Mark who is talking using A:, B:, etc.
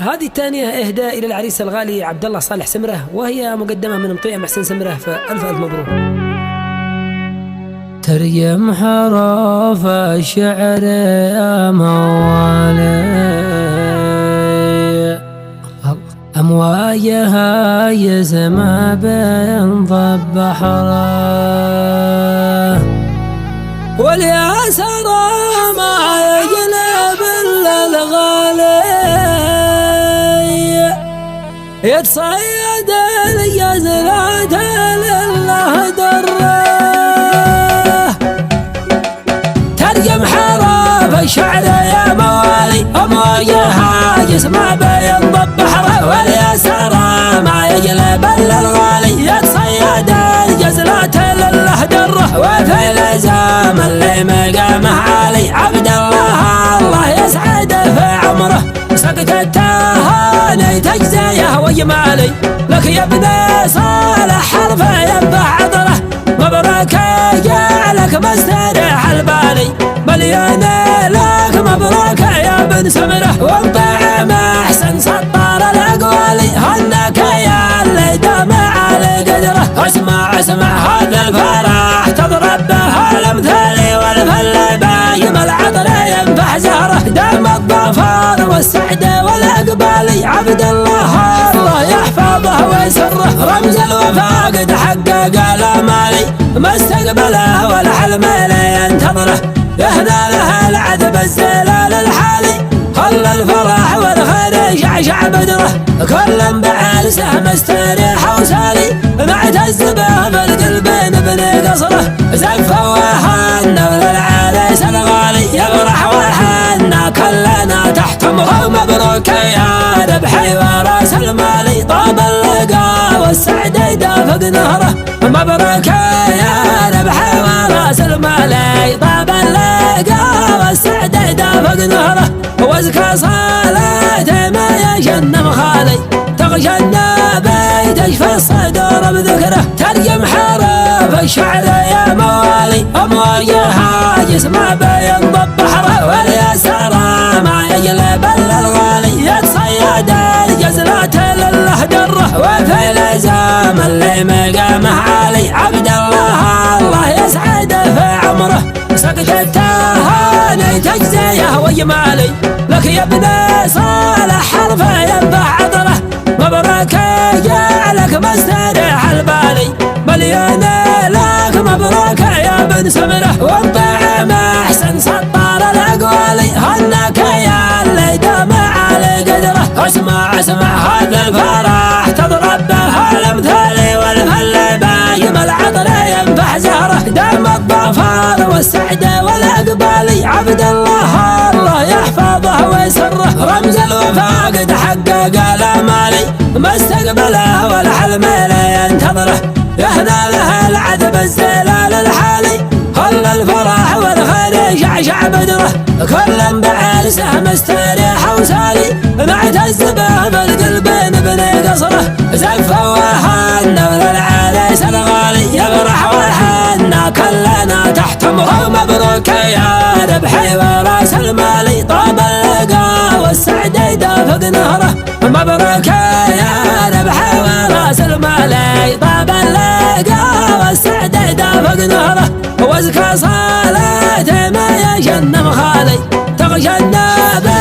A: هذه الثانية إهداء إلى العريس الغالي عبد الله صالح سمرة، وهي مقدمة من مطيع محسن سمرة، فألف ألف مبروك.
B: ترجم حروف الشعر يا موالي، أمواجها يسمع بين ضب بحره، والياسر ما يجلب إلا الغالي، يتصيد الجزلات لله دره. ترجم حروف الشعر يا موالي، أمواجها يسمع بين ضب بحره، والياسر ما يجلب إلا الغالي، يتصيد الجزلات لله دره. وفي الزام اللي مقامه عالي عبد الله الله يسعده في عمره، سقط التهاني تجزيه وجمالي، لك يا ابن صالح حرفه ينفع عطره، مبروك جعلك مستريح البالي، مليون لك مبروك يا بن سمره، وانطع محسن سطار الاقوالي، هناك يا اللي دام على قدره. اسمع هذا الفرح تضرب به الامثال، والفل بايم العطر ينفع زهره، دام الظفر والسعد والاقبال، عبد الله الله يحفظه ويسره، رمز الوفاق تحقق الامالي، ما استقبله والحلم ينتظره، يهدى له العذب الزلال الحالي، خل الفرح والخير شعشع بدره، كل بعرسه مستريح وسالي، معتز به بالقلب نبني قصره، زفه وهنا للعريس الغالي، يفرح وحنا كلنا تحت امره، مبروك يا ربحي وراس المالي، طاب اللقا والسعد يدافق نهره، مبروك يا ربحي وراس المالي، طاب اللقا والسعد يدافق نهره، وازكى صلاته ما يجن مخالي، تغشى النبي تشفى الصدور بذكره. ترجم حروف الشعر يا موالي، أمواجها يسمع بين ضب بحره، والياسر ما يجلب إلا الغالي، يتصيد الجزلات لله دره. وفي الزام اللي مقامه عالي عبد الله الله يسعده في عمره، سقط التهاني تجزيه وجمالي، لك يا ابن صالح حرفه ينفع عطره، مبروك جعلك مستريح البالي، مليون لك مبروك يا بن سمره، وانطع محسن سطار الاقوالي، هناك يا اللي دام على قدره. اسمع هذا الفرح تضرب به الامثال، والفل بايم العطر ينفع زهره، دام الظفر والسعد والاقبال، عبد الله الله يحفظه ويسره، رمز الوفاق تحقق الامالي، ما استقبله والحلم ينتظره، يهدى له العذب الزلال الحالي، خل الفرح والخير شعشع بدره، كل بعرسه مستريح وسالي، معتز به بالقلب نبني قصره، زفه وهنا للعريس الغالي، يفرح وحنا كلنا تحت امره، مبروك يا ربحي وراس المالي، طاب اللقا والسعد يدافق نهره، مبروك يا ربحي وراس المالي، طاب اللقا والسعد يدافق نهره، وازكى صلاته ما يجن مخالي، تغشى النبي